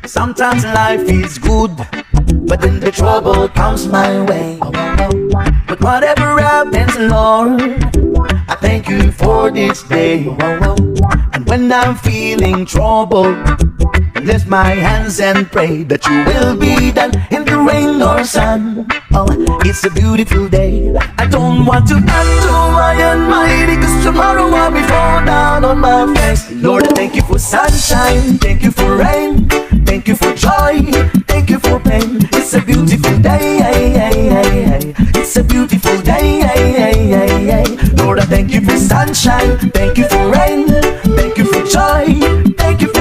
Sometimes life is good, but then the trouble comes my way. But whatever happens, Lord, I thank you for this day. And when I'm feeling troubled, lift my hands and pray that you will be done in the rain or sun. Oh, it's a beautiful day. I don't want to add to my almighty, cause tomorrow I'll be fall down on my face. Lord, thank you for sunshine, thank you for rain, thank you for joy, thank you for pain. It's a beautiful day, it's a beautiful day. Lord, I thank you for sunshine, thank you for rain,